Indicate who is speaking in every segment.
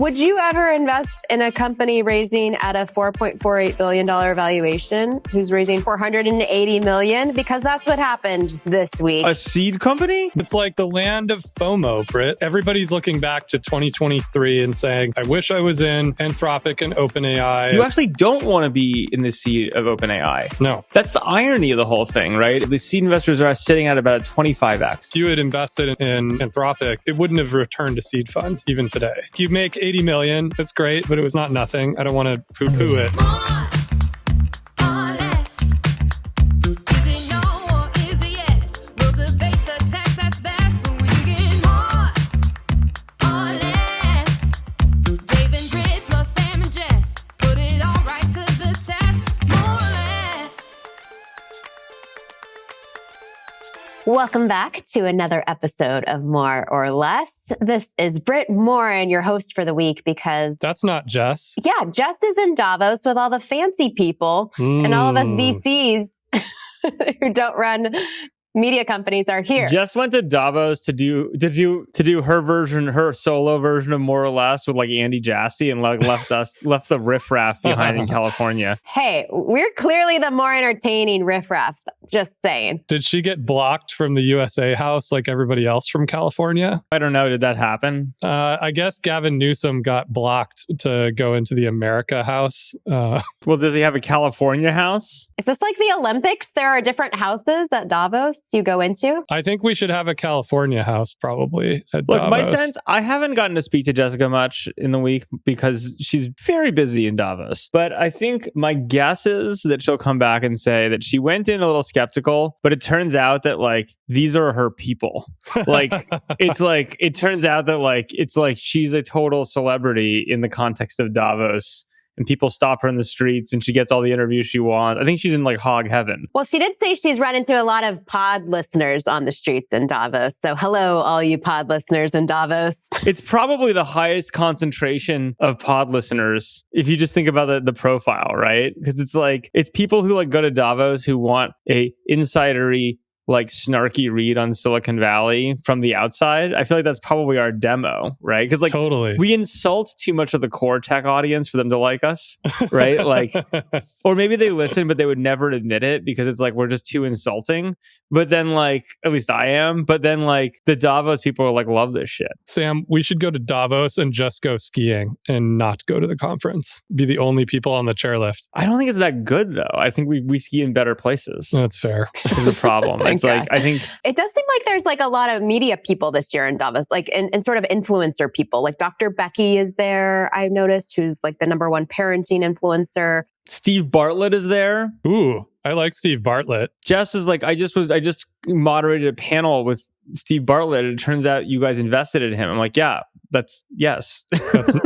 Speaker 1: Would you ever invest in a company raising at a $4.48 billion valuation who's raising $480 million? Because that's what happened this week.
Speaker 2: A seed company?
Speaker 3: It's like the land of FOMO, Britt. Everybody's looking back to 2023 and saying, I wish I was in Anthropic and OpenAI.
Speaker 2: You actually don't want to be in the seed of OpenAI.
Speaker 3: No.
Speaker 2: That's the irony of the whole thing, right? The seed investors are sitting at about a 25x.
Speaker 3: If you had invested in Anthropic, it wouldn't have returned a seed fund even today. You make 80 million. That's great, but it was not nothing. I don't want to poo-poo it.
Speaker 1: Welcome back to another episode of More or Less. This is Britt Morin, your host for the week, because...
Speaker 3: That's not Jess.
Speaker 1: Yeah, Jess is in Davos with all the fancy people, and all of us VCs who don't run media companies are here.
Speaker 2: Jess went to Davos to do her solo version of More or Less with like Andy Jassy and like left the riffraff behind in California.
Speaker 1: Hey, we're clearly the more entertaining riffraff. Just saying.
Speaker 3: Did she get blocked from the USA House like everybody else from California?
Speaker 2: I don't know. Did that happen?
Speaker 3: I guess Gavin Newsom got blocked to go into the America House.
Speaker 2: Well, does he have a California house?
Speaker 1: Is this like the Olympics? There are different houses at Davos you go into?
Speaker 3: I think we should have a California house probably at
Speaker 2: Look,
Speaker 3: Davos.
Speaker 2: my sense, I haven't gotten to speak to Jessica much in the week because she's very busy in Davos. But I think my guess is that she'll come back and say that she went in a little skeptical, but it turns out that like these are her people. Like it turns out that like it's like she's a total celebrity in the context of Davos. And people stop her in the streets and she gets all the interviews she wants. I think she's in like hog heaven.
Speaker 1: Well, she did say she's run into a lot of pod listeners on the streets in Davos. So hello, all you pod listeners in Davos.
Speaker 2: It's probably the highest concentration of pod listeners if you just think about the profile, right? Because it's people who like go to Davos who want a insidery, like snarky read on Silicon Valley from the outside. I feel like that's probably our demo, right? Because like
Speaker 3: totally.
Speaker 2: We insult too much of the core tech audience for them to like us, right? Like, or maybe they listen, but they would never admit it because it's like we're just too insulting. But then like, at least I am, but then like the Davos people are like, love this shit.
Speaker 3: Sam, we should go to Davos and just go skiing and not go to the conference. Be the only people on the chairlift.
Speaker 2: I don't think it's that good though. I think we ski in better places.
Speaker 3: That's fair.
Speaker 2: Is the problem. It's like, I think
Speaker 1: it does seem like there's like a lot of media people this year in Davos, like and sort of influencer people. Like Dr. Becky is there, I've noticed, who's like the #1 parenting influencer.
Speaker 2: Steve Bartlett is there.
Speaker 3: Ooh, I like Steve Bartlett.
Speaker 2: Jess is like, I just moderated a panel with Steve Bartlett. And it turns out you guys invested in him. I'm like, yeah, yes.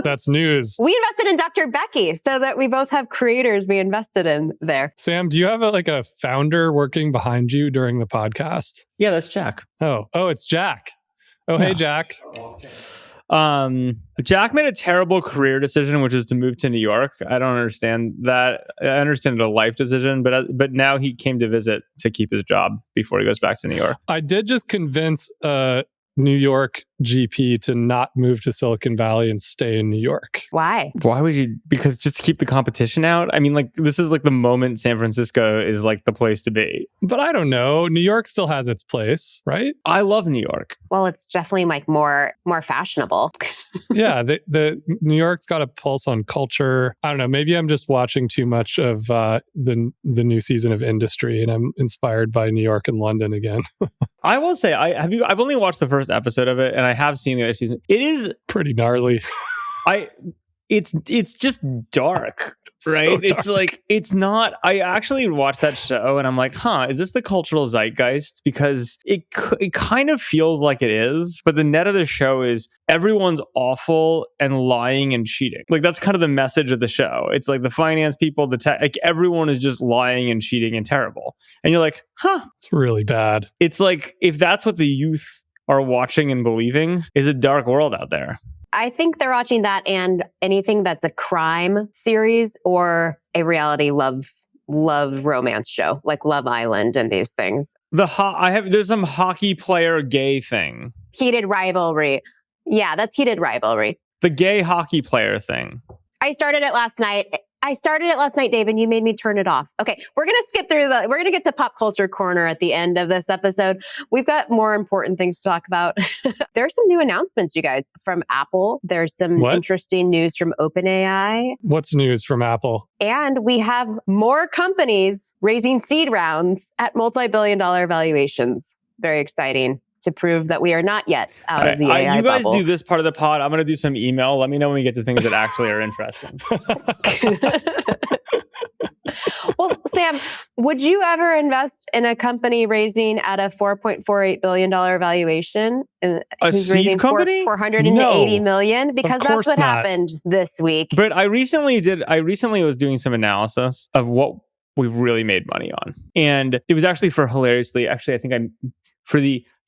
Speaker 3: That's news.
Speaker 1: We invested in Dr. Becky so that we both have creators we invested in there.
Speaker 3: Sam, do you have a founder working behind you during the podcast?
Speaker 2: Yeah, that's Jack.
Speaker 3: Oh, it's Jack. Oh, yeah. Hey, Jack.
Speaker 2: Jack made a terrible career decision, which is to move to New York. I don't understand that. I understand it's a life decision, but now he came to visit to keep his job before he goes back to New York.
Speaker 3: I did just convince New York GP to not move to Silicon Valley and stay in New York.
Speaker 1: Why?
Speaker 2: Why would you? Because just to keep the competition out? I mean, like, this is like the moment San Francisco is like the place to be.
Speaker 3: But I don't know. New York still has its place, right?
Speaker 2: I love New York.
Speaker 1: Well, it's definitely like more fashionable.
Speaker 3: Yeah, the New York's got a pulse on culture. I don't know. Maybe I'm just watching too much of the new season of Industry, and I'm inspired by New York and London again.
Speaker 2: I will say, I've only watched the first episode of it, and I have seen the other season. It is
Speaker 3: pretty gnarly.
Speaker 2: It's just dark, right?
Speaker 3: So
Speaker 2: it's like, it's not. I actually watched that show, and I'm like, is this the cultural zeitgeist? Because it kind of feels like it is, but the net of the show is everyone's awful and lying and cheating. Like, that's kind of the message of the show. It's like the finance people, the tech, like everyone is just lying and cheating and terrible. And you're like,
Speaker 3: it's really bad.
Speaker 2: It's like, if that's what the youth are watching and believing, is a dark world out there.
Speaker 1: I think they're watching that and anything that's a crime series or a reality love romance show like Love Island and these things.
Speaker 2: There's some hockey player gay thing.
Speaker 1: Heated rivalry. Yeah, that's heated rivalry.
Speaker 2: The gay hockey player thing.
Speaker 1: I started it last night. Dave, and you made me turn it off. Okay, we're going to skip through we're going to get to pop culture corner at the end of this episode. We've got more important things to talk about. There's some new announcements, you guys, from Apple. There's some interesting news from OpenAI.
Speaker 3: What's news from Apple?
Speaker 1: And we have more companies raising seed rounds at multi-billion-dollar valuations. Very exciting. To prove that we are not yet out of the AI
Speaker 2: you guys
Speaker 1: bubble.
Speaker 2: do this part of the pod. I'm going to do some email. Let me know when we get to things that actually are interesting.
Speaker 1: Well, Sam, would you ever invest in a company raising at a $4.48 billion valuation?
Speaker 2: A seed company?
Speaker 1: $480 million? Because that's what happened this week.
Speaker 2: But I recently was doing some analysis of what we've really made money on. And it was actually for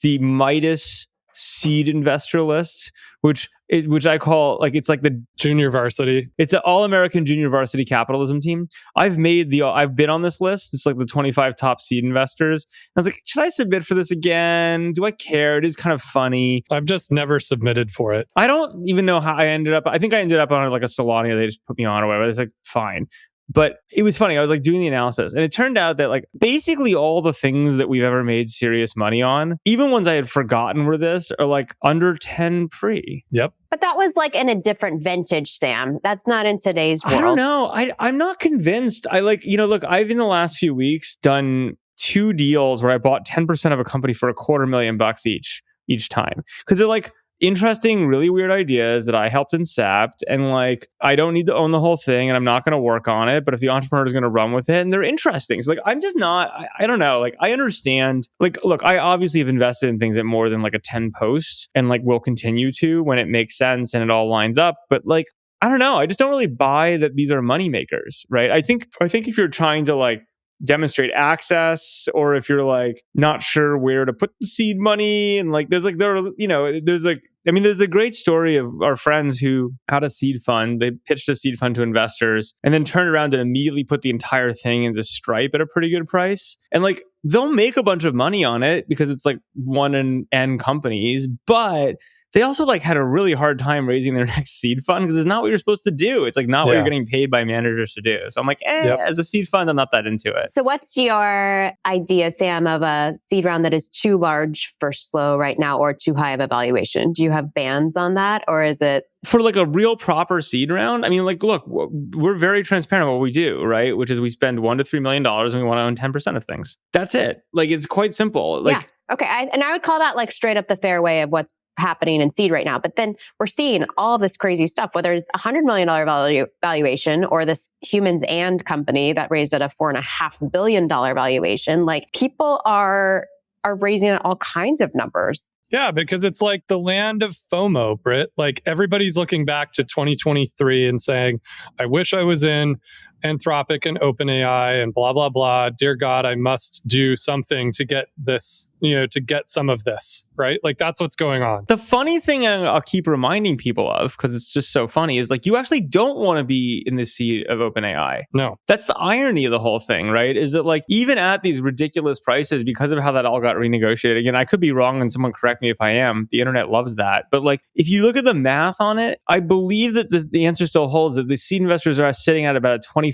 Speaker 2: the Midas seed investor list, which I call it's like the
Speaker 3: junior varsity.
Speaker 2: It's the all-American junior varsity capitalism team. I've been on this list. It's like the 25 top seed investors. I was like, should I submit for this again? Do I care? It is kind of funny.
Speaker 3: I've just never submitted for it.
Speaker 2: I don't even know how I ended up. I think I ended up on like a Solana. They just put me on or whatever. It's like, fine. But it was funny. I was like doing the analysis, and it turned out that like basically all the things that we've ever made serious money on, even ones I had forgotten were this, are like under 10 pre.
Speaker 3: Yep.
Speaker 1: But that was like in a different vintage, Sam. That's not in today's world.
Speaker 2: I don't know. I'm not convinced. Look, I've in the last few weeks done 2 deals where I bought 10% of a company for $250,000 each time. Because they're like interesting, really weird ideas that I helped incept, and like I don't need to own the whole thing, and I'm not going to work on it. But if the entrepreneur is going to run with it, and they're interesting, so like I'm just not. I don't know. Like I understand. Like look, I obviously have invested in things at more than like a 10 posts, and like will continue to when it makes sense and it all lines up. But like I don't know. I just don't really buy that these are money makers, right? I think if you're trying to like demonstrate access, or if you're like not sure where to put the seed money, and like there's the great story of our friends who had a seed fund. They pitched a seed fund to investors and then turned around and immediately put the entire thing into Stripe at a pretty good price. And like they'll make a bunch of money on it because it's like 1 in N companies, but they also like had a really hard time raising their next seed fund because it's not what you're supposed to do. It's like not what you're getting paid by managers to do. So I'm like, as a seed fund, I'm not that into it.
Speaker 1: So what's your idea, Sam, of a seed round that is too large for slow right now or too high of a valuation? Do you have bands on that, or is it?
Speaker 2: For like a real proper seed round, I mean, like, look, we're very transparent about what we do, right? Which is we spend $1 to $3 million and we want to own 10% of things. That's it. Like, it's quite simple. Like,
Speaker 1: yeah. Okay. I would call that like straight up the fairway of what's happening in seed right now. But then we're seeing all this crazy stuff, whether it's $100 million valuation or this Humans and company that raised at a $4.5 billion valuation. Like people are raising at all kinds of numbers.
Speaker 3: Yeah, because it's like the land of FOMO, Britt. Like everybody's looking back to 2023 and saying, I wish I was in Anthropic and OpenAI and blah, blah, blah. Dear God, I must do something to get this, to get some of this, right? Like that's what's going on.
Speaker 2: The funny thing I'll keep reminding people of, because it's just so funny, is like you actually don't want to be in the seat of OpenAI.
Speaker 3: No.
Speaker 2: That's the irony of the whole thing, right? Is that like even at these ridiculous prices, because of how that all got renegotiated, again, I could be wrong and someone correct me if I am. The internet loves that. But like if you look at the math on it, I believe that the answer still holds that the seed investors are sitting at about a 25x.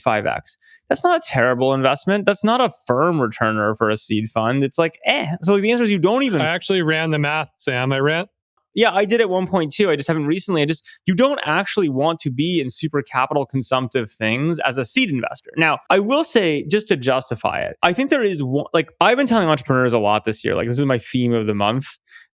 Speaker 2: That's not a terrible investment. That's not a firm returner for a seed fund. It's like, So the answer is you don't even...
Speaker 3: I actually ran the math, Sam.
Speaker 2: Yeah, I did at 1.2. I just haven't recently. You don't actually want to be in super capital consumptive things as a seed investor. Now, I will say, just to justify it, I think there is one, like I've been telling entrepreneurs a lot this year, like this is my theme of the month,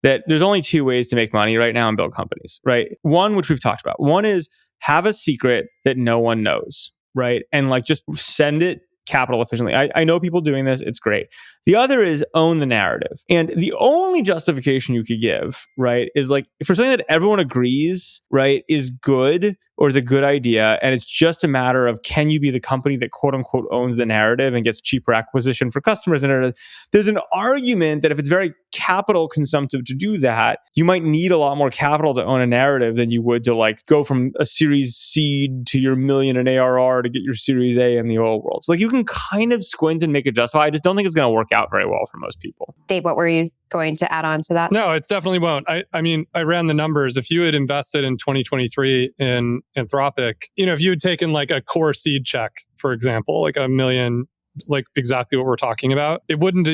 Speaker 2: that there's only 2 ways to make money right now and build companies, right? One, which we've talked about. One is have a secret that no one knows, right? And like just send it capital efficiently. I know people doing this. It's great. The other is own the narrative. And the only justification you could give, right, is like for something that everyone agrees, right, is good or is a good idea. And it's just a matter of, can you be the company that quote unquote owns the narrative and gets cheaper acquisition for customers? And there's an argument that if it's very capital consumptive to do that, you might need a lot more capital to own a narrative than you would to like go from a series seed to your million in ARR to get your series A in the oil world. So like you can kind of squint and make it justify. I just don't think it's going to work out very well for most people.
Speaker 1: Dave, what were you going to add on to that?
Speaker 3: No, it definitely won't. I mean, I ran the numbers. If you had invested in 2023 in Anthropic, if you had taken like a core seed check, for example, like $1 million, like exactly what we're talking about, it wouldn't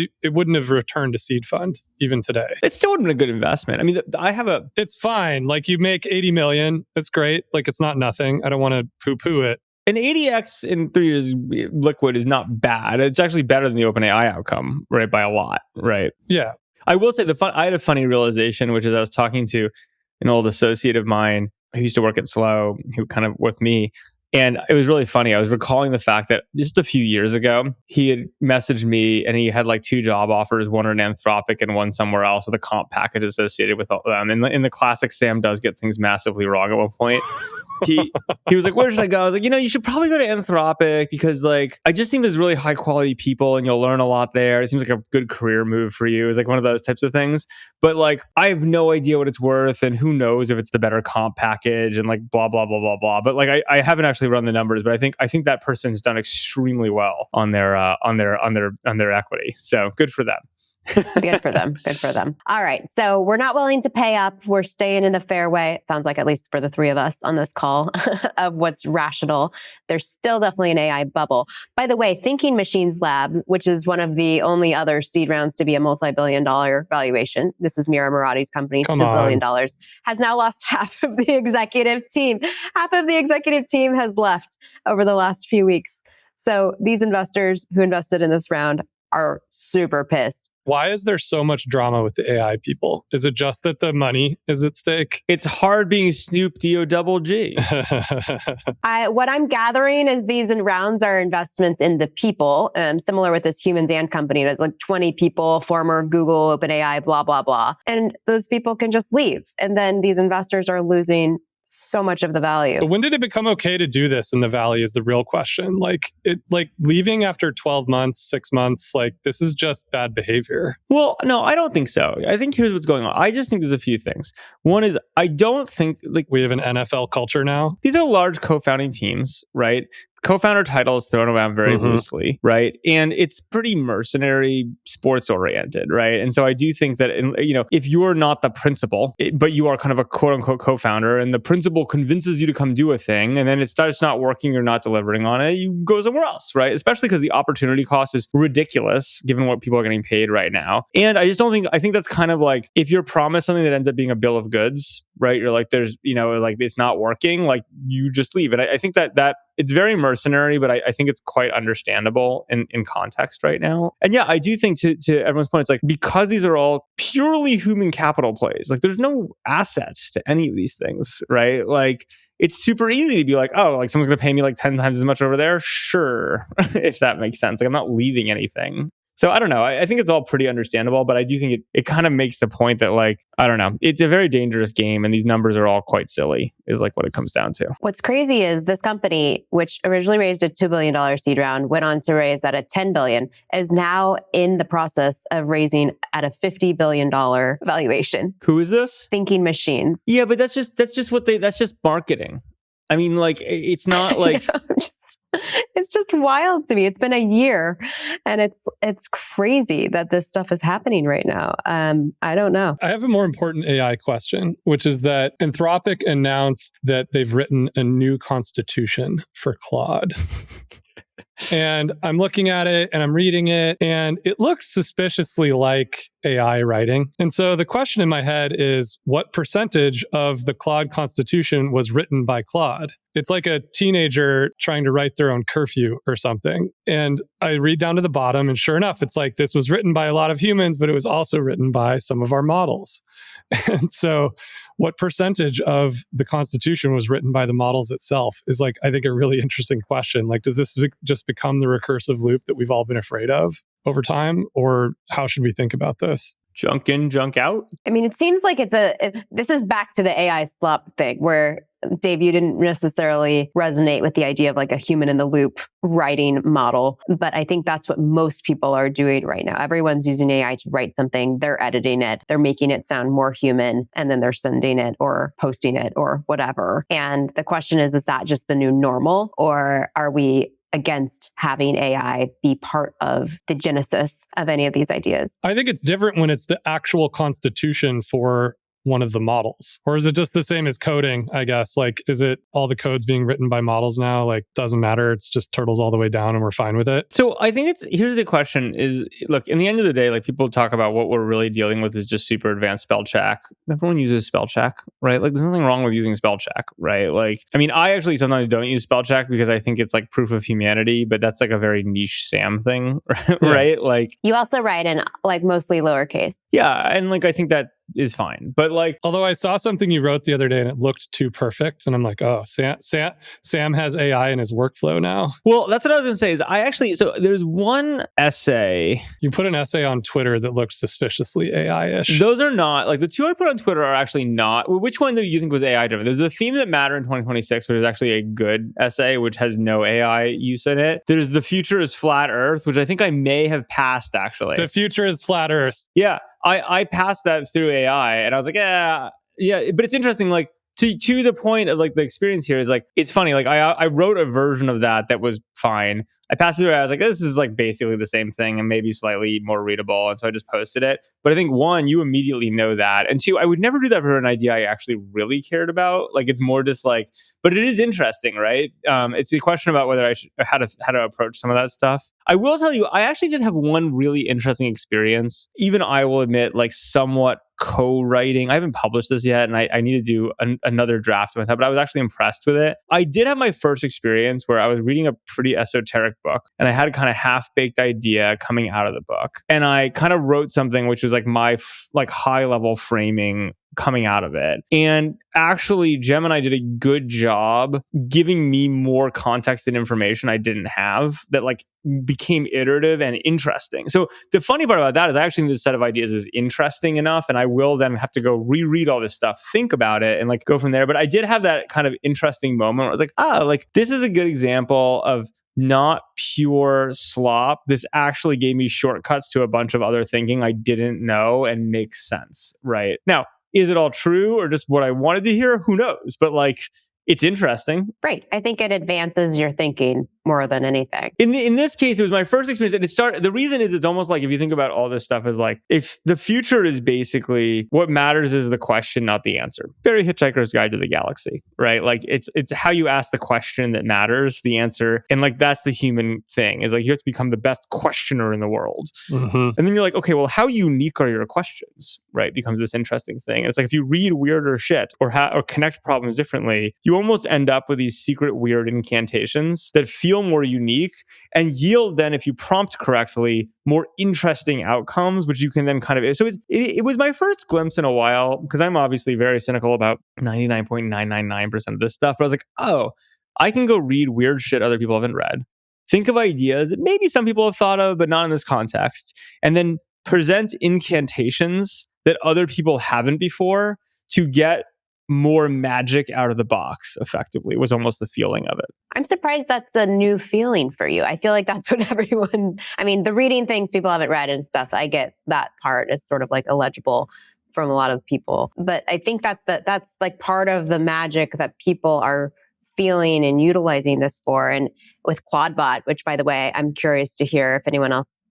Speaker 3: have returned to seed fund even today.
Speaker 2: It still would have been a good investment. I mean,
Speaker 3: it's fine. Like you make 80 million. That's great. Like it's not nothing. I don't want to poo-poo it.
Speaker 2: An 80x in 3 years liquid is not bad. It's actually better than the OpenAI outcome, right? By a lot, right?
Speaker 3: Yeah.
Speaker 2: I will say I had a funny realization, which is I was talking to an old associate of mine who used to work at Slow, who kind of with me. And it was really funny. I was recalling the fact that just a few years ago, he had messaged me and he had like 2 job offers, one in Anthropic and one somewhere else with a comp package associated with all of them. And in the classic, Sam does get things massively wrong at one point. He was like, where should I go? I was like, you should probably go to Anthropic because like, I just think there's really high quality people and you'll learn a lot there. It seems like a good career move for you. It's like one of those types of things. But like, I have no idea what it's worth and who knows if it's the better comp package and like blah, blah, blah, blah, blah. But like, I haven't actually run the numbers, but I think that person's done extremely well on their equity. So good for them.
Speaker 1: Good for them. Good for them. All right. So we're not willing to pay up. We're staying in the fairway. It sounds like, at least for the 3 of us on this call, of what's rational. There's still definitely an AI bubble. By the way, Thinking Machines Lab, which is one of the only other seed rounds to be a multi-billion-dollar valuation. This is Mira Murati's company, $2 billion, has now lost half of the executive team. Half of the executive team has left over the last few weeks. So these investors who invested in this round are super pissed.
Speaker 3: Why is there so much drama with the AI people? Is it just that the money is at stake?
Speaker 2: It's hard being Snoop D-O-double-G.
Speaker 1: What I'm gathering is these rounds are investments in the people, similar with this humans and company. There's like 20 people, former Google, OpenAI, blah, blah, blah. And those people can just leave. And then these investors are losing so much of the value.
Speaker 3: But when did it become okay to do this in the Valley is the real question. Like leaving after 12 months, 6 months, like this is just bad behavior.
Speaker 2: Well, no, I don't think so. I think here's what's going on. I just think there's a few things. One is I don't think like
Speaker 3: we have an NFL culture now.
Speaker 2: These are large co-founding teams, right? Co-founder title is thrown around very loosely, right? And it's pretty mercenary, sports oriented, right? And so I do think that, if you're not the principal, but you are kind of a quote unquote co-founder and the principal convinces you to come do a thing and then it starts not working, you're not delivering on it, you go somewhere else, right? Especially because the opportunity cost is ridiculous given what people are getting paid right now. And I think that's kind of like, if you're promised something that ends up being a bill of goods, right? You're like, there's, like it's not working, like you just leave. And I think that it's very mercenary, but I think it's quite understandable in context right now. And yeah, I do think to everyone's point, it's like, because these are all purely human capital plays, like there's no assets to any of these things, right? Like it's super easy to be like, oh, like someone's going to pay me like 10 times as much over there. Sure. If that makes sense. Like I'm not leaving anything. So I don't know. I think it's all pretty understandable, but I do think it kind of makes the point that like, I don't know, it's a very dangerous game and these numbers are all quite silly is like what it comes down to.
Speaker 1: What's crazy is this company, which originally raised a $2 billion seed round, went on to raise at a $10 billion, is now in the process of raising at a $50 billion valuation.
Speaker 2: Who is this?
Speaker 1: Thinking Machines.
Speaker 2: Yeah, but that's just marketing. I mean, like, it's not like...
Speaker 1: It's just wild to me. It's been a year and it's crazy that this stuff is happening right now. I don't know.
Speaker 3: I have a more important AI question, which is that Anthropic announced that they've written a new constitution for Claude. And I'm looking at it and I'm reading it and it looks suspiciously like AI writing. And so the question in my head is, what percentage of the Claude constitution was written by Claude? It's like a teenager trying to write their own curfew or something. And I read down to the bottom and sure enough, it's like this was written by a lot of humans, but it was also written by some of our models. And so what percentage of the Constitution was written by the models itself is like, I think, a really interesting question. Like, does this just become the recursive loop that we've all been afraid of over time? Or how should we think about this?
Speaker 2: Junk in, junk out?
Speaker 1: I mean, it seems like this is back to the AI slop thing where Dave, you didn't necessarily resonate with the idea of like a human in the loop writing model, but I think that's what most people are doing right now. Everyone's using AI to write something, they're editing it, they're making it sound more human, and then they're sending it or posting it or whatever. And the question is that just the new normal, or are we against having AI be part of the genesis of any of these ideas?
Speaker 3: I think it's different when it's the actual constitution for one of the models. Or is it just the same as coding, I guess? Like, is it all the codes being written by models now? Like, doesn't matter. It's just turtles all the way down and we're fine with it.
Speaker 2: So I think here's the question is, look, in the end of the day, like people talk about what we're really dealing with is just super advanced spell check. Everyone uses spell check, right? Like there's nothing wrong with using spell check, right? Like, I mean, I actually sometimes don't use spell check because I think it's like proof of humanity, but that's like a very niche Sam thing, right?
Speaker 3: Yeah.
Speaker 2: Like
Speaker 1: you also write in like mostly lowercase.
Speaker 2: Yeah. And like, I think that is fine. But like,
Speaker 3: although I saw something you wrote the other day and it looked too perfect. And I'm like, oh, Sam has AI in his workflow now.
Speaker 2: Well, that's what I was going to say is so there's one essay.
Speaker 3: You put an essay on Twitter that looked suspiciously AI-ish.
Speaker 2: Those are not, like the two I put on Twitter are actually not. Well, which one do you think was AI driven? There's the theme that matter in 2026, which is actually a good essay, which has no AI use in it. There's the future is flat Earth, which I think I may have passed actually.
Speaker 3: The future is flat Earth.
Speaker 2: Yeah. I passed that through AI and I was like, yeah. But it's interesting, like to the point of like the experience here is like, it's funny. Like I wrote a version of that was fine. I passed it through. I was like, this is like basically the same thing and maybe slightly more readable. And so I just posted it. But I think one, you immediately know that. And two, I would never do that for an idea I actually really cared about. Like it's more just like, but it is interesting, right? It's a question about whether how to approach some of that stuff. I will tell you, I actually did have one really interesting experience. Even I will admit, like somewhat co-writing. I haven't published this yet, and I need to do another draft of it, but I was actually impressed with it. I did have my first experience where I was reading a pretty esoteric book, and I had a kind of half-baked idea coming out of the book, and I kind of wrote something which was like my high-level framing coming out of it. And actually, Gemini did a good job giving me more context and information I didn't have that like became iterative and interesting. So the funny part about that is I actually think this set of ideas is interesting enough, and I will then have to go reread all this stuff, think about it, and like go from there. But I did have that kind of interesting moment where I was like, like this is a good example of not pure slop. This actually gave me shortcuts to a bunch of other thinking I didn't know and makes sense, right? Now, is it all true or just what I wanted to hear? Who knows? But like, it's interesting.
Speaker 1: Right. I think it advances your thinking more than anything.
Speaker 2: In this case, it was my first experience. And the reason is it's almost like if you think about all this stuff is like, if the future is basically what matters is the question, not the answer. Very Hitchhiker's Guide to the Galaxy, right? Like it's how you ask the question that matters, the answer. And like, that's the human thing is like, you have to become the best questioner in the world. Mm-hmm. And then you're like, okay, well, how unique are your questions, right? Becomes this interesting thing. And it's like, if you read weirder shit or connect problems differently, you almost end up with these secret weird incantations that feel more unique and yield then, if you prompt correctly, more interesting outcomes, which you can then kind of... So it was my first glimpse in a while, because I'm obviously very cynical about 99.999% of this stuff, but I was like, oh, I can go read weird shit other people haven't read, think of ideas that maybe some people have thought of, but not in this context, and then present incantations that other people haven't before to get more magic out of the box, effectively, was almost the feeling of it.
Speaker 1: I'm surprised that's a new feeling for you. I feel like that's what everyone, I mean, the reading things people haven't read and stuff, I get that part. It's sort of like illegible from a lot of people. But I think that's like part of the magic that people are feeling and utilizing this for. And with ClawdBot, which by the way, I'm curious to hear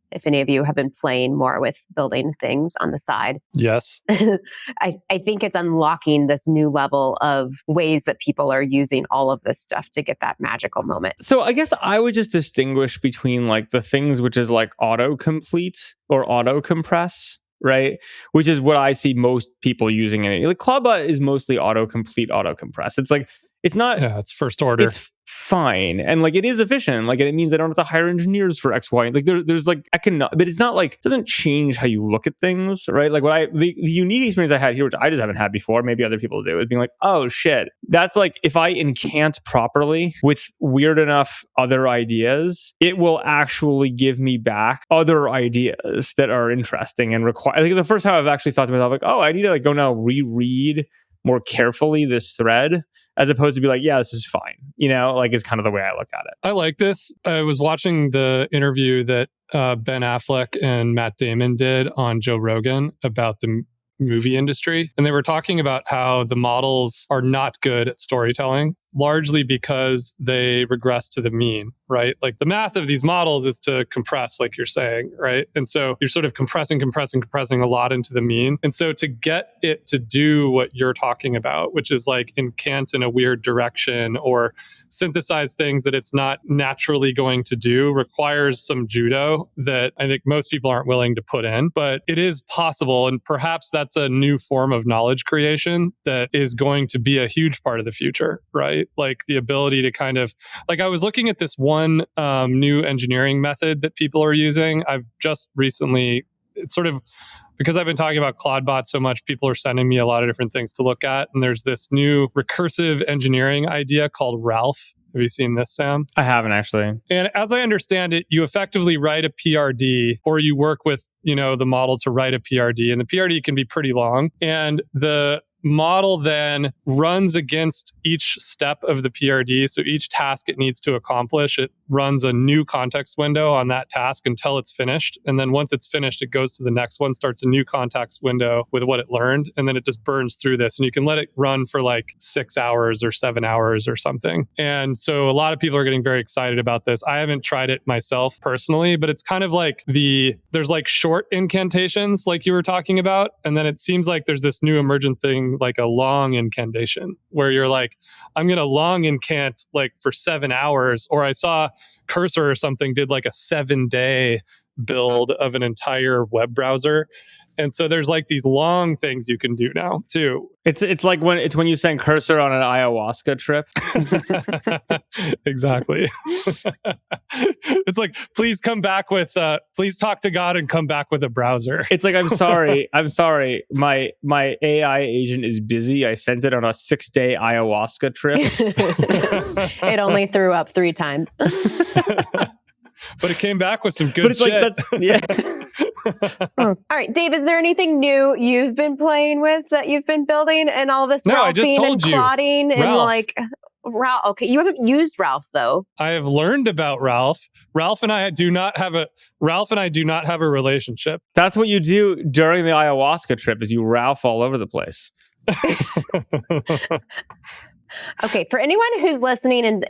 Speaker 1: if any of you have been playing more with building things on the side.
Speaker 3: Yes.
Speaker 1: I think it's unlocking this new level of ways that people are using all of this stuff to get that magical moment.
Speaker 2: So I guess I would just distinguish between like the things which is like autocomplete or auto-compress, right? Which is what I see most people using in it. Like ClawdBot is mostly autocomplete, auto-compress. It's like, it's not...
Speaker 3: Yeah, it's first order.
Speaker 2: It's fine. And like, it is efficient. Like, it means I don't have to hire engineers for X, Y. Like there's like, but it's not like, it doesn't change how you look at things, right? Like the unique experience I had here, which I just haven't had before, maybe other people do, is being like, oh shit, that's like, if I incant properly with weird enough other ideas, it will actually give me back other ideas that are interesting and require. I think the first time I've actually thought to myself, like, oh, I need to like go now reread more carefully this thread as opposed to be like, yeah, this is fine. Like is kind of the way I look at it.
Speaker 3: I like this. I was watching the interview that Ben Affleck and Matt Damon did on Joe Rogan about the movie industry. And they were talking about how the models are not good at storytelling, largely because they regress to the mean, right? Like the math of these models is to compress, like you're saying, right? And so you're sort of compressing a lot into the mean. And so to get it to do what you're talking about, which is like incant in a weird direction or synthesize things that it's not naturally going to do, requires some judo that I think most people aren't willing to put in. But it is possible. And perhaps that's a new form of knowledge creation that is going to be a huge part of the future, right? Like the ability to kind of, like I was looking at this one new engineering method that people are using. I've just recently, it's sort of, because I've been talking about ClawdBot so much, people are sending me a lot of different things to look at. And there's this new recursive engineering idea called Ralph. Have you seen this, Sam?
Speaker 2: I haven't actually.
Speaker 3: And as I understand it, you effectively write a PRD or you work with, the model to write a PRD. And the PRD can be pretty long. And the model then runs against each step of the PRD. So each task it needs to accomplish, it runs a new context window on that task until it's finished. And then once it's finished, it goes to the next one, starts a new context window with what it learned. And then it just burns through this. And you can let it run for like 6 hours or 7 hours or something. And so a lot of people are getting very excited about this. I haven't tried it myself personally, but it's kind of like there's like short incantations like you were talking about. And then it seems like there's this new emergent thing like a long incantation where you're like, I'm going to long incant like for 7 hours. Or I saw Cursor or something did like a 7-day build of an entire web browser. And so there's like these long things you can do now too.
Speaker 2: It's like when you send Cursor on an ayahuasca trip.
Speaker 3: Exactly. It's like, please come back with please talk to God and come back with a browser.
Speaker 2: It's like, I'm sorry. My AI agent is busy. I sent it on a 6-day ayahuasca trip.
Speaker 1: It only threw up 3 times.
Speaker 3: But it came back with some good shit.
Speaker 2: Like, yeah.
Speaker 1: All right, Dave, is there anything new you've been playing with that you've been building and all this
Speaker 3: I just
Speaker 1: Ralphing
Speaker 3: told
Speaker 1: and
Speaker 3: you.
Speaker 1: Clauding and
Speaker 3: Ralph.
Speaker 1: like Ralph? Okay, you haven't used Ralph though.
Speaker 3: I have learned about Ralph. Ralph and I do not have a relationship.
Speaker 2: That's what you do during the ayahuasca trip is you Ralph all over the place.
Speaker 1: Okay, for anyone who's listening and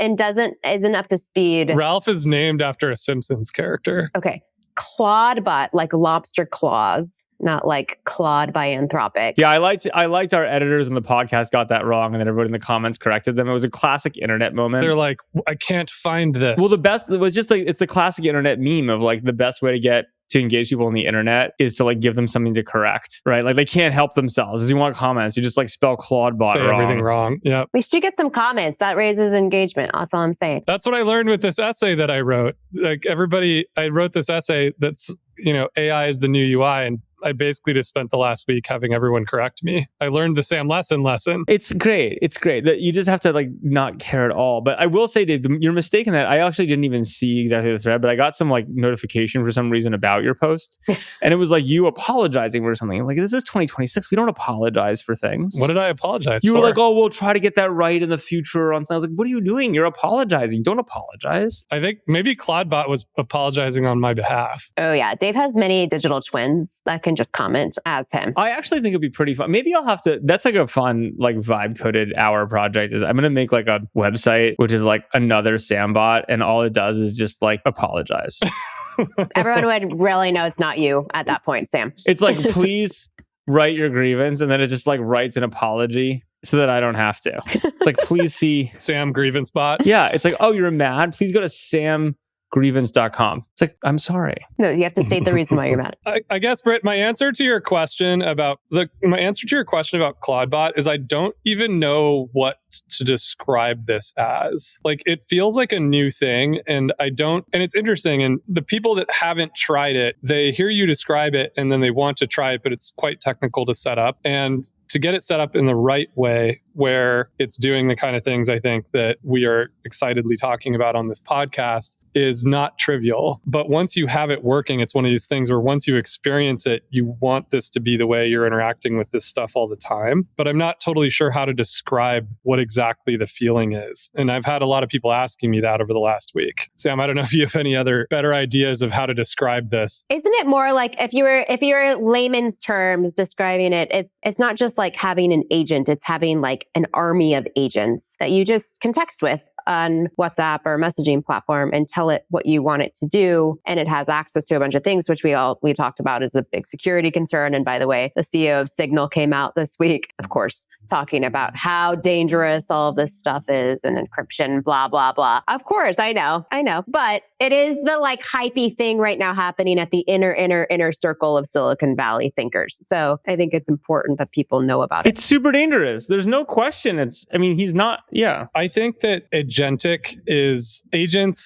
Speaker 1: isn't up to speed.
Speaker 3: Ralph is named after a Simpsons character.
Speaker 1: Okay. ClawdBot, like lobster claws, not like Claude by Anthropic.
Speaker 2: Yeah, I liked our editors on the podcast got that wrong, and then everybody in the comments corrected them. It was a classic internet moment.
Speaker 3: They're like, I can't find this.
Speaker 2: Well, the best was just like it's the classic internet meme of like the best way to engage people on the internet is to like give them something to correct, right? Like they can't help themselves. As you want comments, you just like spell ClawdBot
Speaker 3: say
Speaker 2: wrong.
Speaker 3: everything wrong. Yep.
Speaker 1: We should get some comments. That raises engagement. That's all I'm saying.
Speaker 3: That's what I learned with this essay that I wrote. Like I wrote this essay that's, AI is the new UI. And I basically just spent the last week having everyone correct me. I learned the Sam lesson. It's
Speaker 2: great. It's great that you just have to like not care at all. But I will say, Dave, you're mistaken that I actually didn't even see exactly the thread, but I got some like notification for some reason about your post. And it was like you apologizing for something. Like, this is 2026. We don't apologize for things.
Speaker 3: What did I apologize for?
Speaker 2: You were like, oh, we'll try to get that right in the future on something. I was like, what are you doing? You're apologizing. Don't apologize.
Speaker 3: I think maybe ClawdBot was apologizing on my behalf.
Speaker 1: Oh yeah. Dave has many digital twins that can just comment as him.
Speaker 2: I actually think it'd be pretty fun. Maybe I'll have to, that's like a fun, like vibe coded hour project is I'm going to make like a website, which is like another Sambot. And all it does is just like apologize.
Speaker 1: Everyone would really know it's not you at that point, Sam.
Speaker 2: It's like, please write your grievance. And then it just like writes an apology so that I don't have to. It's like, please see
Speaker 3: Sam Grievance Bot.
Speaker 2: Yeah. It's like, oh, you're mad. Please go to samgrievance.com. It's like, I'm sorry.
Speaker 1: No, you have to state the reason why you're mad.
Speaker 3: I guess, Britt, my answer to your question about ClawdBot is I don't even know what to describe this as. Like, it feels like a new thing, and it's interesting. And the people that haven't tried it, they hear you describe it and then they want to try it, but it's quite technical to set up. And to get it set up in the right way where it's doing the kind of things I think that we are excitedly talking about on this podcast is not trivial. But once you have it working, it's one of these things where once you experience it, you want this to be the way you're interacting with this stuff all the time. But I'm not totally sure how to describe what exactly the feeling is. And I've had a lot of people asking me that over the last week. Sam, I don't know if you have any other better ideas of how to describe this.
Speaker 1: Isn't it more like if you were layman's terms describing it, it's not just like having an agent, it's having like an army of agents that you just can text with on WhatsApp or messaging platform and tell it what you want it to do. And it has access to a bunch of things, which we talked about is a big security concern. And by the way, the CEO of Signal came out this week, of course, talking about how dangerous all of this stuff is and encryption, blah, blah, blah. Of course, I know. But it is the like hypey thing right now happening at the inner circle of Silicon Valley thinkers. So I think it's important that people know about it.
Speaker 2: It's super dangerous. There's no question. He's not, yeah.
Speaker 3: I think that agents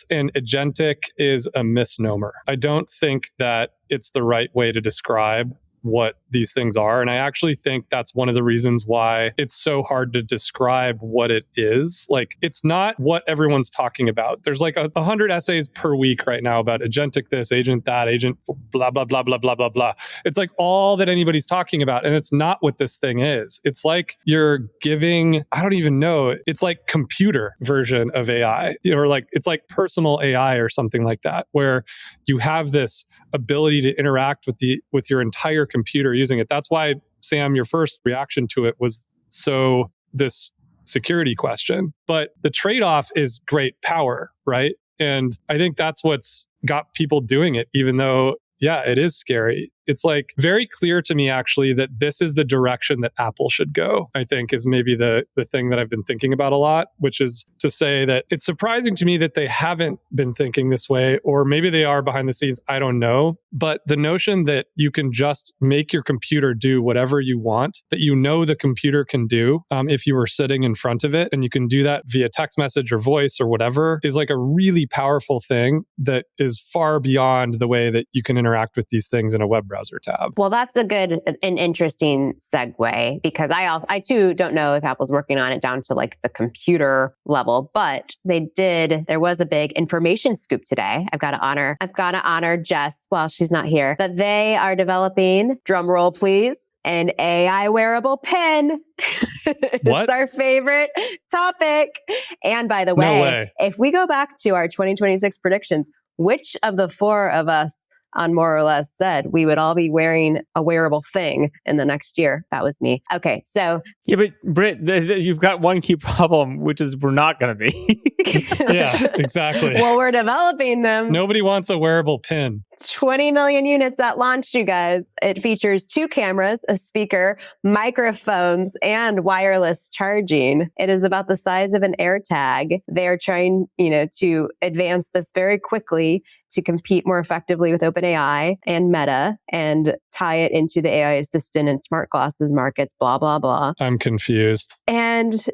Speaker 3: and agentic is a misnomer. I don't think that it's the right way to describe what these things are. And I actually think that's one of the reasons why it's so hard to describe what it is. Like, it's not what everyone's talking about. There's like 100 essays per week right now about agentic this, agent that, agent blah, blah, blah, blah, blah, blah, blah. It's like all that anybody's talking about. And it's not what this thing is. It's like you're giving, I don't even know, it's like computer version of AI, or like, it's like personal AI or something like that, where you have this ability to interact with your entire computer using it. That's why, Sam, your first reaction to it was this security question. But the trade-off is great power, right? And I think that's what's got people doing it, even though, yeah, it is scary. It's like very clear to me, actually, that this is the direction that Apple should go, I think, is maybe the thing that I've been thinking about a lot, which is to say that it's surprising to me that they haven't been thinking this way, or maybe they are behind the scenes. I don't know. But the notion that you can just make your computer do whatever you want, that you know the computer can do if you were sitting in front of it, and you can do that via text message or voice or whatever, is like a really powerful thing that is far beyond the way that you can interact with these things in a web browser tab.
Speaker 1: Well, that's a good and interesting segue, because I too don't know if Apple's working on it down to like the computer level, but there was a big information scoop today. I've got to honor Jess while she's not here, that they are developing, drum roll please, an AI wearable pen.
Speaker 3: What?
Speaker 1: It's our favorite topic. And by the way, if we go back to our 2026 predictions, which of the four of us on More or Less said we would all be wearing a wearable thing in the next year? That was me. Okay, so...
Speaker 2: Yeah, but Britt, you've got one key problem, which is we're not going to be.
Speaker 3: Yeah, exactly.
Speaker 1: Well, we're developing them.
Speaker 3: Nobody wants a wearable pin.
Speaker 1: 20 million units at launch, you guys. It features 2 cameras, a speaker, microphones, and wireless charging. It is about the size of an AirTag. They're trying, to advance this very quickly to compete more effectively with OpenAI and Meta and tie it into the AI assistant and smart glasses markets, blah, blah, blah.
Speaker 3: I'm confused.
Speaker 1: And,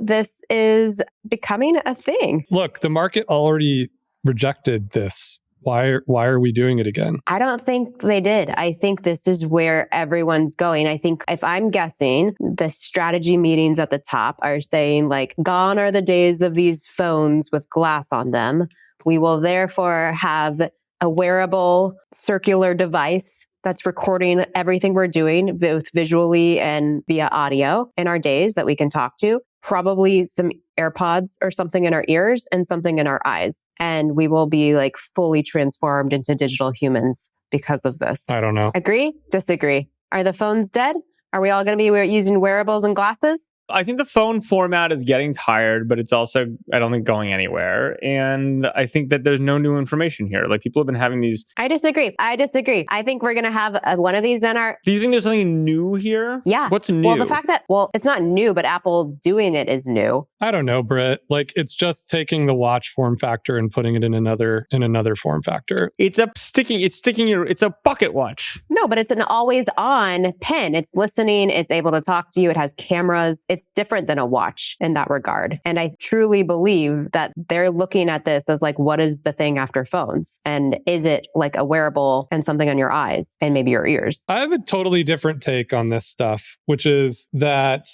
Speaker 1: this is becoming a thing.
Speaker 3: Look, the market already rejected this. Why are we doing it again?
Speaker 1: I don't think they did. I think this is where everyone's going. I think, if I'm guessing, the strategy meetings at the top are saying, like, gone are the days of these phones with glass on them. We will therefore have a wearable circular device that's recording everything we're doing, both visually and via audio, in our days that we can talk to. Probably some AirPods or something in our ears and something in our eyes. And we will be like fully transformed into digital humans because of this.
Speaker 3: I don't know.
Speaker 1: Agree? Disagree? Are the phones dead? Are we all going to be using wearables and glasses?
Speaker 2: I think the phone format is getting tired, but it's also, I don't think, going anywhere. And I think that there's no new information here. Like, people have been having these...
Speaker 1: I disagree. I think we're going to have one of these in our...
Speaker 2: Do you think there's something new here?
Speaker 1: Yeah.
Speaker 2: What's new?
Speaker 1: Well, the fact that, it's not new, but Apple doing it is new.
Speaker 3: I don't know, Britt. Like, it's just taking the watch form factor and putting it in another form factor.
Speaker 2: It's a pocket watch.
Speaker 1: No, but it's an always on pen. It's listening. It's able to talk to you. It has cameras. it's different than a watch in that regard. And I truly believe that they're looking at this as like, what is the thing after phones? And is it like a wearable and something on your eyes and maybe your ears?
Speaker 3: I have a totally different take on this stuff, which is that,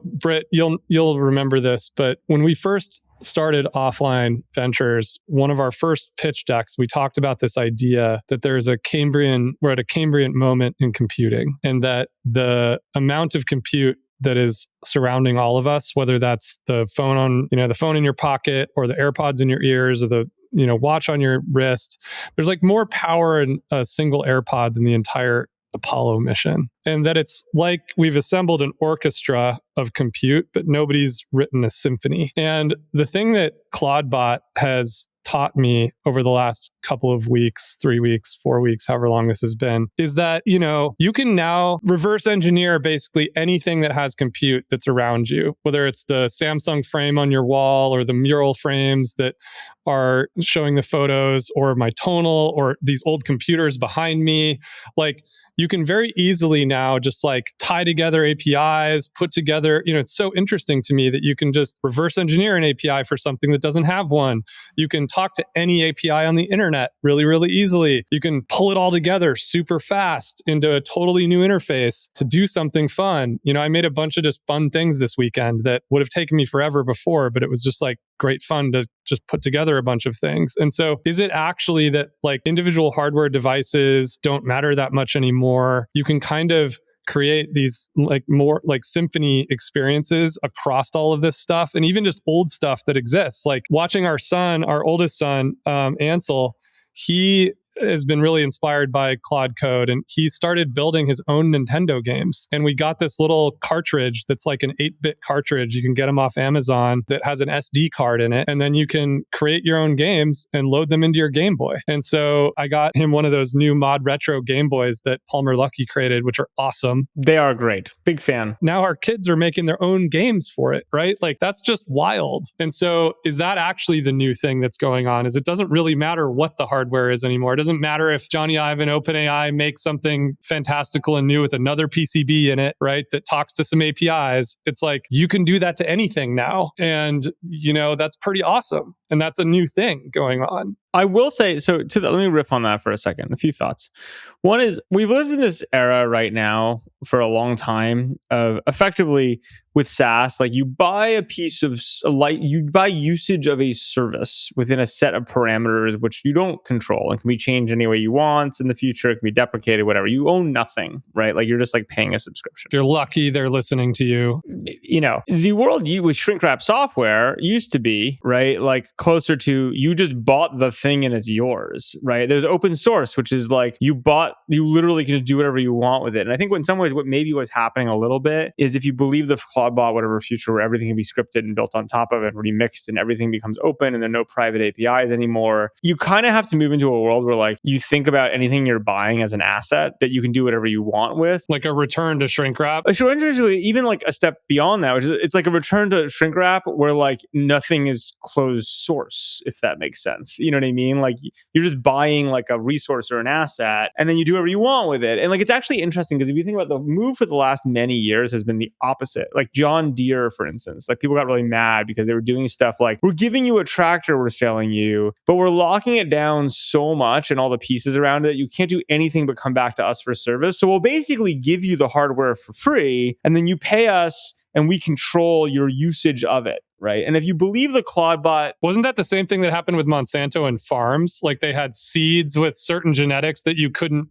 Speaker 3: Britt, you'll remember this, but when we first started Offline Ventures, one of our first pitch decks, we talked about this idea that we're at a Cambrian moment in computing, and that the amount of compute that is surrounding all of us, whether that's the phone the phone in your pocket or the AirPods in your ears or the watch on your wrist, there's like more power in a single AirPod than the entire Apollo mission. And that it's like we've assembled an orchestra of compute, but nobody's written a symphony. And the thing that ClawdBot has taught me over the last couple of weeks, 3 weeks, 4 weeks, however long this has been, is that, you can now reverse engineer basically anything that has compute that's around you, whether it's the Samsung frame on your wall or the mural frames that are showing the photos or my tonal or these old computers behind me. Like, you can very easily now just like tie together APIs, put together, it's so interesting to me that you can just reverse engineer an API for something that doesn't have one. You can talk to any API on the internet really, really easily. You can pull it all together super fast into a totally new interface to do something fun. I made a bunch of just fun things this weekend that would have taken me forever before, but it was just like great fun to just put together a bunch of things. And so is it actually that like individual hardware devices don't matter that much anymore? You can kind of create these like more like symphony experiences across all of this stuff, and even just old stuff that exists. Like watching our oldest son, Ansel, he has been really inspired by Claude Code, and he started building his own Nintendo games. And we got this little cartridge that's like an 8-bit cartridge. You can get them off Amazon that has an SD card in it. And then you can create your own games and load them into your Game Boy. And so I got him one of those new mod retro Game Boys that Palmer Luckey created, which are awesome.
Speaker 2: They are great. Big fan.
Speaker 3: Now our kids are making their own games for it, right? Like that's just wild. And so is that actually the new thing that's going on? Is it doesn't really matter what the hardware is anymore. It doesn't matter if Johnny Ive and OpenAI make something fantastical and new with another PCB in it, right? That talks to some APIs. It's like you can do that to anything now. And, that's pretty awesome. And that's a new thing going on.
Speaker 2: I will say, let me riff on that for a second. A few thoughts. One is we've lived in this era right now for a long time of effectively with SaaS, like you buy a piece of you buy usage of a service within a set of parameters, which you don't control and can be changed any way you want in the future. It can be deprecated, whatever. You own nothing, right? Like you're just like paying a subscription.
Speaker 3: If you're lucky, they're listening to you.
Speaker 2: The world with shrink wrap software used to be, right? Like closer to you just bought the thing and it's yours, right? There's open source, which is like you literally can just do whatever you want with it. And I think in some ways, what maybe was happening a little bit is if you believe the ClawdBot, whatever future where everything can be scripted and built on top of it, remixed, and everything becomes open and there are no private APIs anymore, you kind of have to move into a world where like you think about anything you're buying as an asset that you can do whatever you want with.
Speaker 3: Like a return to shrink wrap.
Speaker 2: Even like a step beyond that, which is it's like a return to shrink wrap where like nothing is closed source, if that makes sense. You know what I mean? Like you're just buying like a resource or an asset and then you do whatever you want with it. And like it's actually interesting because if you think about the move for the last many years has been the opposite. Like John Deere, for instance, like people got really mad because they were doing stuff like, we're giving you a tractor we're selling you, but we're locking it down so much and all the pieces around it, you can't do anything but come back to us for service. So we'll basically give you the hardware for free and then you pay us and we control your usage of it. Right. And if you believe the ClawdBot...
Speaker 3: Wasn't that the same thing that happened with Monsanto and farms? Like they had seeds with certain genetics that you couldn't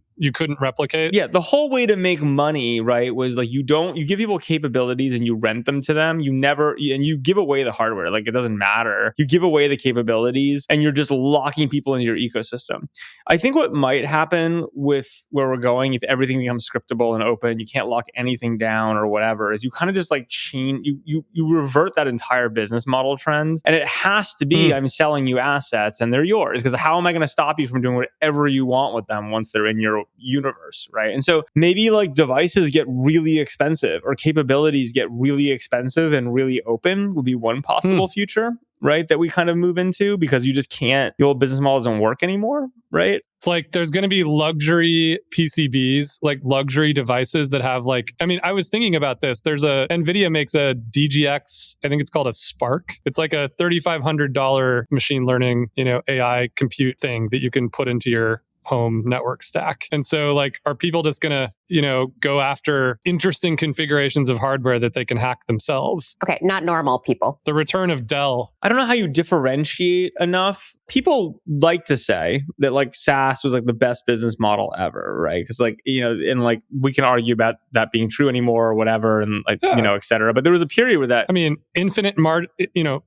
Speaker 3: replicate?
Speaker 2: Yeah. The whole way to make money, right, was like you give people capabilities and you rent them to them. And you give away the hardware. Like it doesn't matter. You give away the capabilities and you're just locking people into your ecosystem. I think what might happen with where we're going, if everything becomes scriptable and open, you can't lock anything down or whatever, is you kind of just like you revert that entire business model trend. And it has to be, I'm selling you assets and they're yours, because how am I going to stop you from doing whatever you want with them once they're in your universe, right? And so maybe like devices get really expensive or capabilities get really expensive and really open will be one possible future. right? That we kind of move into because you just can't, the old business model doesn't work anymore, right?
Speaker 3: It's like there's going to be luxury PCBs, like luxury devices that have like, I mean, I was thinking about this. NVIDIA makes a DGX, I think it's called a Spark. It's like a $3,500 machine learning, AI compute thing that you can put into your home network stack. And so like, are people just going to, go after interesting configurations of hardware that they can hack themselves?
Speaker 1: Okay, not normal people.
Speaker 3: The return of Dell.
Speaker 2: I don't know how you differentiate enough. People like to say that like SaaS was like the best business model ever, right? Because like, and like we can argue about that being true anymore or whatever, and like, et cetera. But there was a period where that,
Speaker 3: I mean,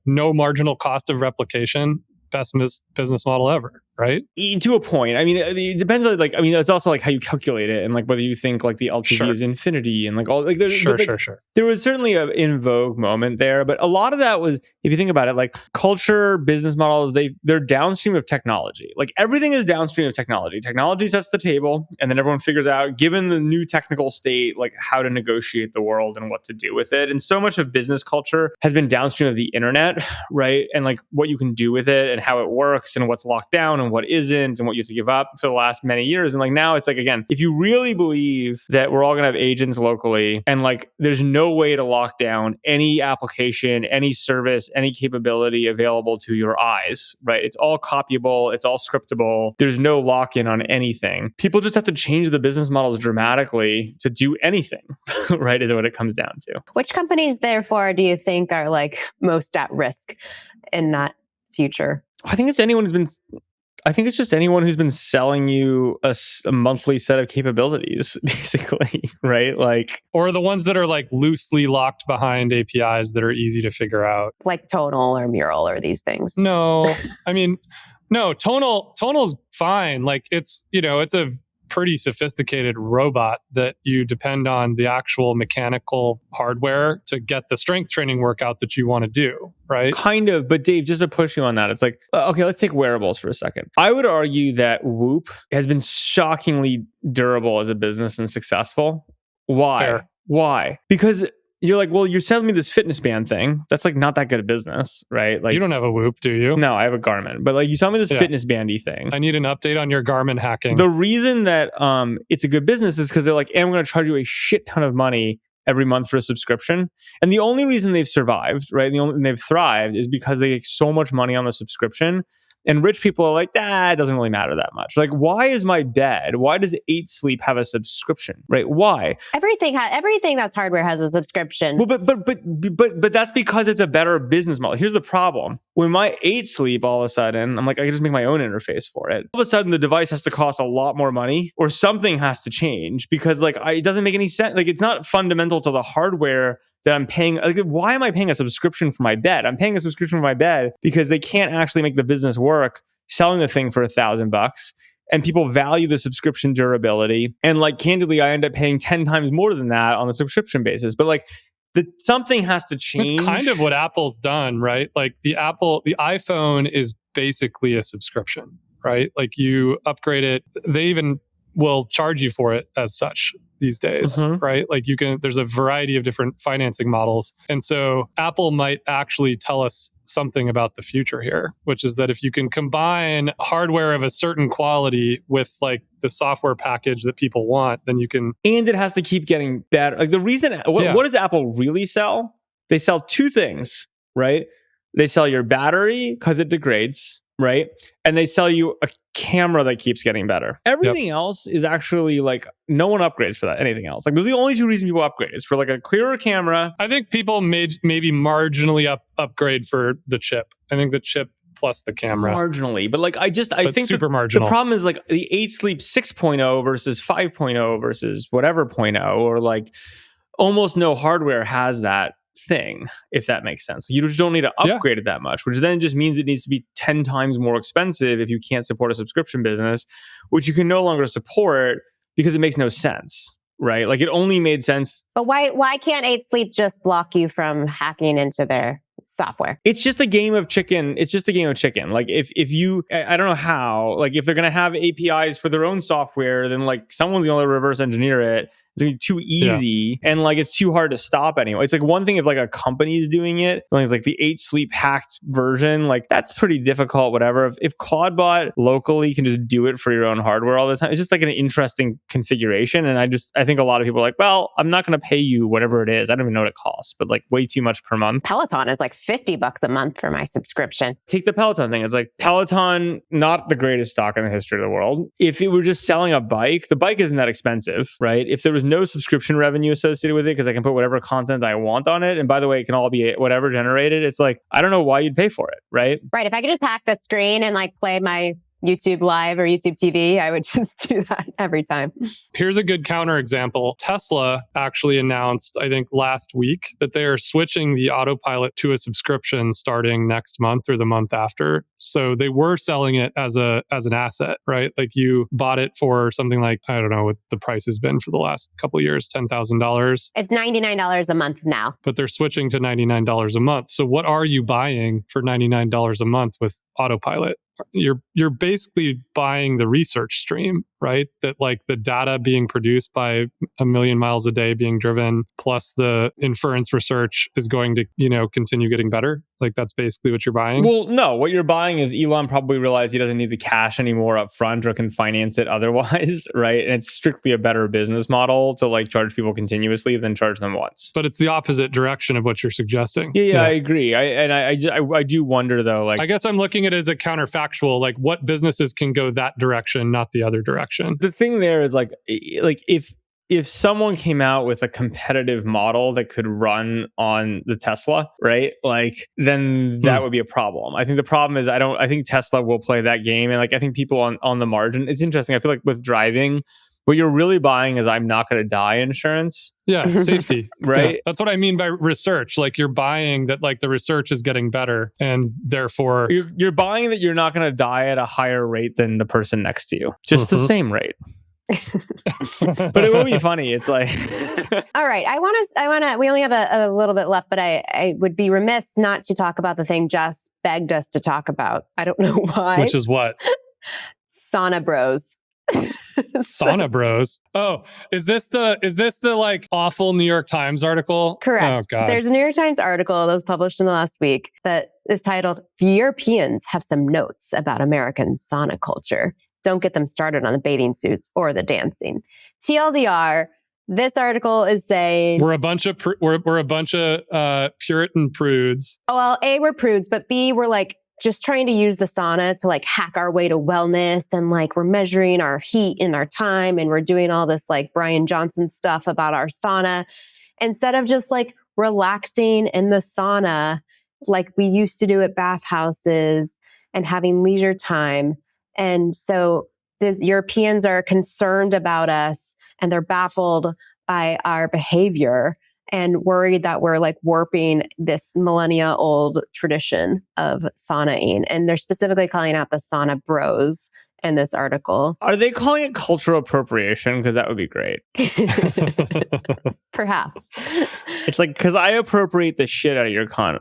Speaker 3: no marginal cost of replication, best business model ever, right?
Speaker 2: To a point. I mean, it depends on like, it's also like how you calculate it and like whether you think like the LTV is infinity and like all like there's
Speaker 3: sure.
Speaker 2: There was certainly an in vogue moment there, but a lot of that was, if you think about it, like culture, business models, they're downstream of technology. Like everything is downstream of technology. Technology sets the table, and then everyone figures out, given the new technical state, like how to negotiate the world and what to do with it. And so much of business culture has been downstream of the internet, right? And like what you can do with it and how it works and what's locked down and what isn't and what you have to give up for the last many years. And like now it's like, again, if you really believe that we're all going to have agents locally and like there's no way to lock down any application, any service, any capability available to your eyes, right? It's all copyable. It's all scriptable. There's no lock-in on anything. People just have to change the business models dramatically to do anything, right? Is what it comes down to.
Speaker 1: Which companies, therefore, do you think are like most at risk in that future?
Speaker 2: I think it's just anyone who's been selling you a monthly set of capabilities, basically, right? Like,
Speaker 3: or the ones that are like loosely locked behind APIs that are easy to figure out,
Speaker 1: like Tonal or Mural or these things.
Speaker 3: No, I mean, no, Tonal's fine. Like it's a pretty sophisticated robot that you depend on the actual mechanical hardware to get the strength training workout that you want to do, right?
Speaker 2: Kind of, but Dave, just to push you on that, it's like, okay, let's take wearables for a second. I would argue that Whoop has been shockingly durable as a business and successful. Why?
Speaker 3: Fair.
Speaker 2: Why? Because you're like, well, you're selling me this fitness band thing. That's like not that good a business, right? Like,
Speaker 3: you don't have a Whoop, do you?
Speaker 2: No, I have a Garmin. But like you sell me this fitness bandy thing.
Speaker 3: I need an update on your Garmin hacking.
Speaker 2: The reason that it's a good business is because they're like, hey, I'm going to charge you a shit ton of money every month for a subscription. And the only reason they've survived, right, and the only reason they've thrived is because they make so much money on the subscription. And rich people are like, it doesn't really matter that much. Like, why is my bed? Why does 8 Sleep have a subscription? Right? Why?
Speaker 1: Everything that's hardware has a subscription.
Speaker 2: Well, but that's because it's a better business model. Here's the problem: when my 8 Sleep, all of a sudden, I'm like, I can just make my own interface for it. All of a sudden, the device has to cost a lot more money, or something has to change because like it doesn't make any sense. Like, it's not fundamental to the hardware that I'm paying. Like, why am I paying a subscription for my bed? I'm paying a subscription for my bed because they can't actually make the business work selling the thing for $1,000. And people value the subscription durability. And like, candidly, I end up paying 10 times more than that on a subscription basis. But like, something has to change.
Speaker 3: It's kind of what Apple's done, right? Like the iPhone is basically a subscription, right? Like you upgrade it. They even will charge you for it as such these days, right? Like there's a variety of different financing models. And so Apple might actually tell us something about the future here, which is that if you can combine hardware of a certain quality with like the software package that people want, then you can.
Speaker 2: And it has to keep getting better. Like the reason, what does Apple really sell? They sell 2 things, right? They sell your battery because it degrades, right? And they sell you a camera that keeps getting better. Everything else is actually like, no one upgrades for that. Anything else. Like, those are the only 2 reasons people upgrade. It's for like a clearer camera.
Speaker 3: I think people maybe marginally upgrade for the chip. I think the chip plus the camera.
Speaker 2: Marginally. But like, I think
Speaker 3: super marginal.
Speaker 2: The problem is like the 8 Sleep 6.0 versus 5.0 versus whatever 0.0, or like almost no hardware has that thing, if that makes sense. You just don't need to upgrade it that much, which then just means it needs to be 10 times more expensive if you can't support a subscription business, which you can no longer support because it makes no sense, right? Like, it only made sense.
Speaker 1: But why can't 8 Sleep just block you from hacking into their software?
Speaker 2: It's just a game of chicken. It's just a game of chicken. Like, if you, I don't know how, like, if they're going to have APIs for their own software, then like someone's going to reverse engineer it It's gonna be too easy, and like it's too hard to stop anyway. It's like one thing if like a company's doing it, like it's like the 8 sleep hacked version, like that's pretty difficult. Whatever. If ClawdBot locally can just do it for your own hardware all the time, it's just like an interesting configuration. And I think a lot of people are like, well, I'm not going to pay you whatever it is. I don't even know what it costs, but like way too much per month.
Speaker 1: Peloton is like $50 a month for my subscription.
Speaker 2: Take the Peloton thing. It's like Peloton, not the greatest stock in the history of the world. If it were just selling a bike, the bike isn't that expensive, right? If there was no subscription revenue associated with it, because I can put whatever content I want on it, and by the way, it can all be whatever generated, it's like, I don't know why you'd pay for it, right?
Speaker 1: Right. If I could just hack the screen and like play my YouTube Live or YouTube TV, I would just do that every time.
Speaker 3: Here's a good counterexample. Tesla actually announced, I think last week, that they are switching the autopilot to a subscription starting next month or the month after. So they were selling it as an asset, right? Like you bought it for something like, I don't know what the price has been for the last couple of years, $10,000.
Speaker 1: It's $99 a month now.
Speaker 3: But they're switching to $99 a month. So what are you buying for $99 a month with autopilot? You're basically buying the research stream, right? That like the data being produced by 1 million miles a day being driven, plus the inference research is going to, continue getting better. Like that's basically what you're buying.
Speaker 2: Well, no, what you're buying is Elon probably realized he doesn't need the cash anymore up front or can finance it otherwise, right? And it's strictly a better business model to like charge people continuously than charge them once.
Speaker 3: But it's the opposite direction of what you're suggesting.
Speaker 2: Yeah. I agree. I do wonder though, like,
Speaker 3: I guess I'm looking at it as a counterfactual, like what businesses can go that direction, not the other direction.
Speaker 2: The thing there is like if someone came out with a competitive model that could run on the Tesla, right? Like then that would be a problem. I think the problem is I think Tesla will play that game. And like I think people on the margin, it's interesting. I feel like with driving, what you're really buying is I'm not going to die insurance.
Speaker 3: Yeah, safety.
Speaker 2: Right?
Speaker 3: Yeah. That's what I mean by research. Like you're buying that like the research is getting better and therefore
Speaker 2: you're buying that you're not going to die at a higher rate than the person next to you. Just the same rate. But it will be funny. It's like
Speaker 1: all right. I want to we only have a little bit left, but I would be remiss not to talk about the thing Jess begged us to talk about. I don't know why.
Speaker 3: Which is what?
Speaker 1: Sauna bros.
Speaker 3: Sauna bros. Oh, is this the like awful New York Times article?
Speaker 1: Correct.
Speaker 3: Oh God.
Speaker 1: There's a New York Times article that was published in the last week that is titled "The Europeans Have Some Notes About American Sauna Culture. Don't get them started on the bathing suits or the dancing." TLDR, this article is saying
Speaker 3: we're a bunch of Puritan prudes.
Speaker 1: Oh, well, A, we're prudes, but B, we're like just trying to use the sauna to like hack our way to wellness, and like we're measuring our heat and our time, and we're doing all this like Brian Johnson stuff about our sauna instead of just like relaxing in the sauna like we used to do at bathhouses and having leisure time. And so the Europeans are concerned about us and they're baffled by our behavior and worried that we're like warping this millennia old tradition of saunaing. And they're specifically calling out the sauna bros in this article.
Speaker 2: Are they calling it cultural appropriation? Because that would be great.
Speaker 1: Perhaps.
Speaker 2: It's like, because I appropriate the shit out of your sauna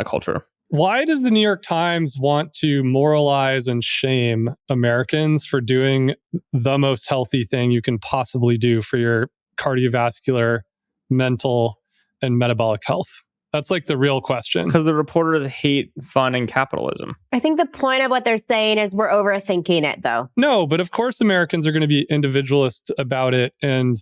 Speaker 2: culture.
Speaker 3: Why does the New York Times want to moralize and shame Americans for doing the most healthy thing you can possibly do for your cardiovascular, mental, and metabolic health? That's like the real question.
Speaker 2: Because the reporters hate fun and capitalism.
Speaker 1: I think the point of what they're saying is we're overthinking it, though.
Speaker 3: No, but of course Americans are going to be individualist about it and,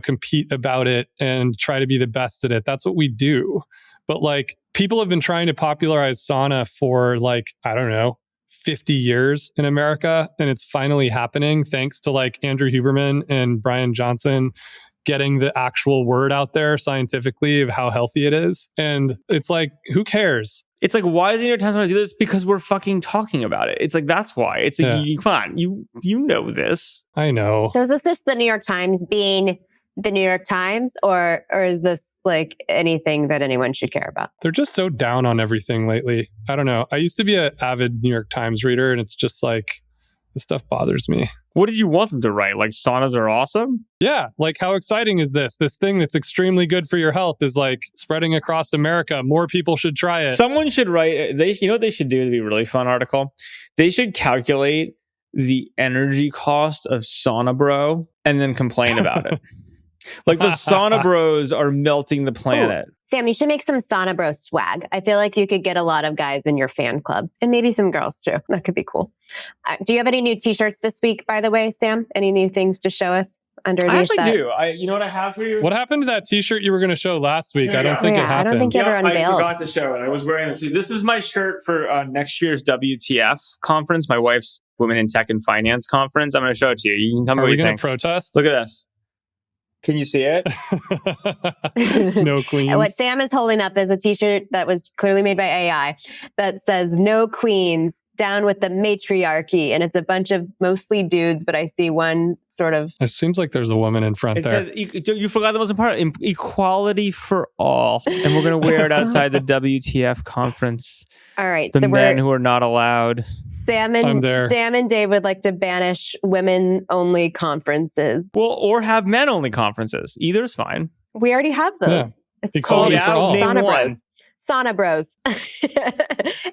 Speaker 3: compete about it and try to be the best at it. That's what we do. But like people have been trying to popularize sauna for like, I don't know, 50 years in America. And it's finally happening thanks to like Andrew Huberman and Brian Johnson getting the actual word out there scientifically of how healthy it is. And it's like, who cares?
Speaker 2: It's like, why does the New York Times want to do this? Because we're fucking talking about it. It's like, that's why. It's like, come on, you know this.
Speaker 3: I know.
Speaker 1: So is this just the New York Times being the New York Times, or is this like anything that anyone should care about?
Speaker 3: They're just so down on everything lately. I don't know. I used to be an avid New York Times reader, and it's just like, this stuff bothers me.
Speaker 2: What did you want them to write? Like, saunas are awesome?
Speaker 3: Yeah. Like, how exciting is this? This thing that's extremely good for your health is like spreading across America. More people should try it.
Speaker 2: Someone should write, you know what they should do to be a really fun article? They should calculate the energy cost of Sauna Bro and then complain about it. Like the Sauna Bros are melting the planet.
Speaker 1: Ooh. Sam, you should make some Sauna Bro swag. I feel like you could get a lot of guys in your fan club and maybe some girls too. That could be cool. Do you have any new t-shirts this week, by the way, Sam? Any new things to show us underneath
Speaker 2: I actually
Speaker 1: that?
Speaker 2: do. You know what I have for you?
Speaker 3: What happened to that t-shirt you were going to show last week? I don't think it happened.
Speaker 1: I don't think you ever unveiled.
Speaker 2: I forgot to show it. I was wearing this. This is my shirt for next year's WTF conference, my wife's Women in Tech and Finance conference. I'm going to show it to you. You can tell me what you think. Are we going
Speaker 3: to protest?
Speaker 2: Look at this. Can you see it?
Speaker 3: No queens.
Speaker 1: What Sam is holding up is a t-shirt that was clearly made by AI that says "No queens, down with the matriarchy," and it's a bunch of mostly dudes, but I see one sort of.
Speaker 3: It seems like there's a woman in front there.
Speaker 2: It says, you forgot the most important, equality for all, and we're going to wear it outside the WTF conference.
Speaker 1: All right,
Speaker 2: the men who are not allowed.
Speaker 1: Sam and Dave would like to banish women-only conferences.
Speaker 2: Well, or have men-only conferences. Either is fine.
Speaker 1: We already have those.
Speaker 3: Yeah.
Speaker 1: It's
Speaker 3: Equality
Speaker 1: called
Speaker 3: for all.
Speaker 1: Sauna Bros. Sauna Bros.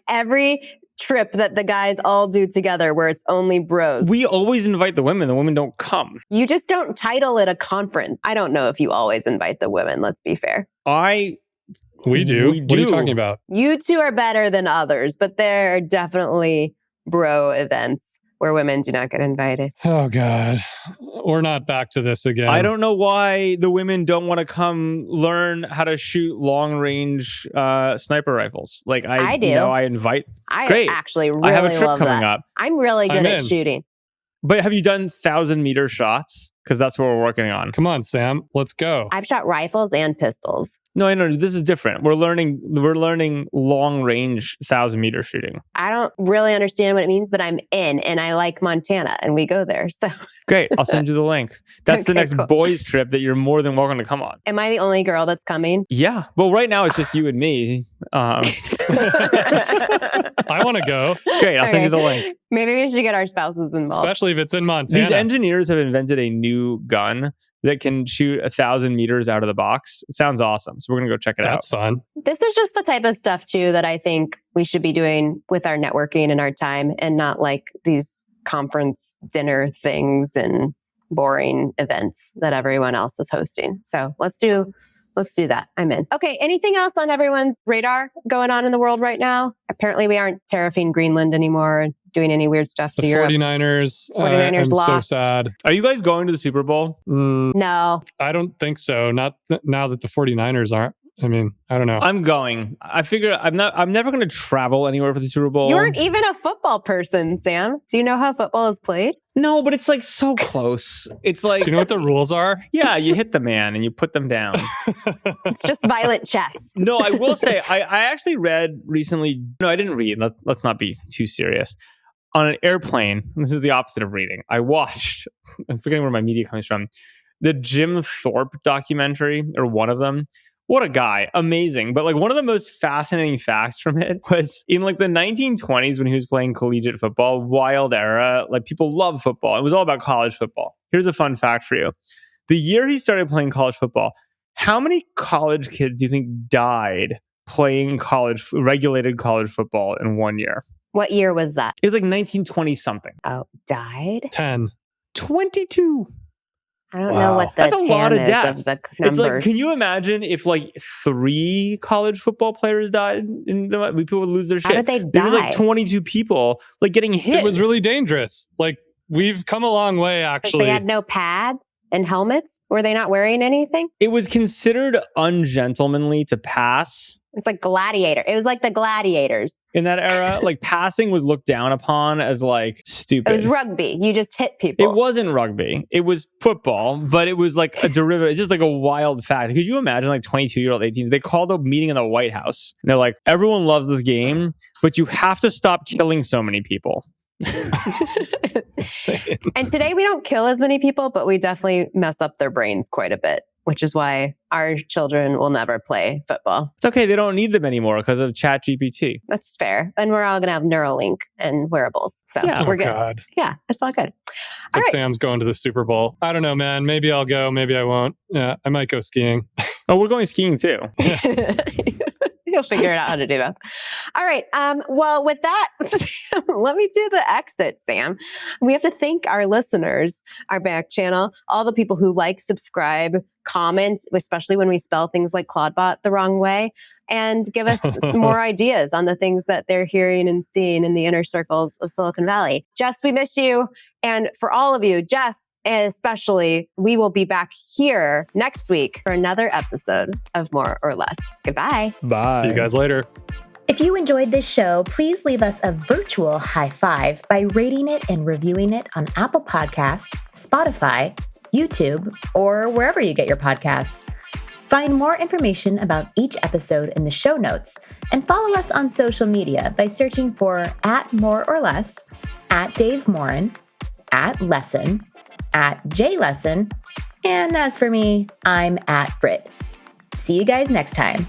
Speaker 1: Every trip that the guys all do together where it's only bros.
Speaker 2: We always invite the women. The women don't come.
Speaker 1: You just don't title it a conference. I don't know if you always invite the women. Let's be fair.
Speaker 3: We do. What are you talking about?
Speaker 1: You two are better than others, but there are definitely bro events where women do not get invited.
Speaker 3: Oh, God. We're not back to this again.
Speaker 2: I don't know why the women don't want to come learn how to shoot long-range sniper rifles. Like I do. I invite. Great.
Speaker 1: Actually really
Speaker 2: I have a trip
Speaker 1: love
Speaker 2: coming
Speaker 1: that.
Speaker 2: up.
Speaker 1: I'm really good at shooting.
Speaker 2: But have you done 1,000-meter shots? Because that's what we're working on.
Speaker 3: Come on, Sam. Let's go.
Speaker 1: I've shot rifles and pistols.
Speaker 2: No, this is different. We're learning long-range 1,000-meter shooting.
Speaker 1: I don't really understand what it means, but I'm in, and I like Montana, and we go there. So
Speaker 2: great. I'll send you the link. That's the next boys trip that you're more than welcome to come on.
Speaker 1: Am I the only girl that's coming?
Speaker 2: Yeah. Well, right now it's just you and me.
Speaker 3: I want to go.
Speaker 2: Great. I'll send you the link.
Speaker 1: Maybe we should get our spouses involved.
Speaker 3: Especially if it's in Montana.
Speaker 2: These engineers have invented a new gun that can shoot 1,000 meters out of the box. It sounds awesome. So we're going to go check it out.
Speaker 3: That's fun.
Speaker 1: This is just the type of stuff, too, that I think we should be doing with our networking and our time and not like these conference dinner things and boring events that everyone else is hosting. So let's do that. I'm in. Okay. Anything else on everyone's radar going on in the world right now? Apparently we aren't tariffing Greenland anymore, doing any weird stuff to Europe.
Speaker 3: 49ers
Speaker 1: I'm
Speaker 3: so
Speaker 1: lost.
Speaker 3: sad.
Speaker 2: Are you guys going to the Super Bowl?
Speaker 1: No.
Speaker 3: I don't think so. Not now that the 49ers aren't. I mean, I don't know.
Speaker 2: I'm going. I figure I'm never going to travel anywhere for the Super Bowl.
Speaker 1: You aren't even a football person, Sam. Do you know how football is played?
Speaker 2: No, but it's like so close. It's like,
Speaker 3: do you know what the rules are?
Speaker 2: Yeah, you hit the man and you put them down.
Speaker 1: It's just violent chess.
Speaker 2: No, I will say, I actually read recently. No, I didn't read. Let's not be too serious. On an airplane, this is the opposite of reading. I watched, I'm forgetting where my media comes from, the Jim Thorpe documentary, or one of them. What a guy. Amazing. But like one of the most fascinating facts from it was in like the 1920s when he was playing collegiate football, wild era, like people love football. It was all about college football. Here's a fun fact for you. The year he started playing college football, how many college kids do you think died playing regulated college football in 1 year?
Speaker 1: What year was that?
Speaker 2: It was like 1920 something.
Speaker 1: Oh, died?
Speaker 3: 10.
Speaker 2: 22.
Speaker 1: I don't know what the
Speaker 2: That's a lot of
Speaker 1: is
Speaker 2: deaths.
Speaker 1: of the numbers.
Speaker 2: It's like, can you imagine if like 3 college football players died and people would lose their shit?
Speaker 1: How did they die?
Speaker 2: There was like 22 people like getting hit.
Speaker 3: It was really dangerous. Like we've come a long way, actually.
Speaker 1: They had no pads and helmets. Were they not wearing anything?
Speaker 2: It was considered ungentlemanly to pass.
Speaker 1: It's like gladiator. It was like the gladiators.
Speaker 2: In that era, like passing was looked down upon as like stupid.
Speaker 1: It was rugby. You just hit people.
Speaker 2: It wasn't rugby. It was football, but it was like a derivative. It's just like a wild fact. Could you imagine like 22-year-old 18s? They called a meeting in the White House. And they're like, everyone loves this game, but you have to stop killing so many people.
Speaker 1: And today we don't kill as many people, but we definitely mess up their brains quite a bit, which is why our children will never play football.
Speaker 2: It's okay. They don't need them anymore because of ChatGPT.
Speaker 1: That's fair. And we're all going to have Neuralink and wearables. So we're good.
Speaker 3: God.
Speaker 1: Yeah, it's all good.
Speaker 3: But Sam's going to the Super Bowl. I don't know, man. Maybe I'll go. Maybe I won't. Yeah, I might go skiing.
Speaker 2: Oh, we're going skiing too.
Speaker 1: Yeah, You'll figure it out how to do that. All right. Well, with that, let me do the exit, Sam. We have to thank our listeners, our back channel, all the people who like, subscribe, comment, especially when we spell things like ClawdBot the wrong way, and give us some more ideas on the things that they're hearing and seeing in the inner circles of Silicon Valley. Jess, we miss you. And for all of you, Jess especially, we will be back here next week for another episode of More or Less. Goodbye.
Speaker 2: Bye.
Speaker 3: See you guys later.
Speaker 4: If you enjoyed this show, please leave us a virtual high five by rating it and reviewing it on Apple Podcasts, Spotify, YouTube, or wherever you get your podcast. Find more information about each episode in the show notes and follow us on social media by searching for @MoreOrLess, @DaveMorin, @Lesson, @JLesson, and as for me, I'm @Brit. See you guys next time.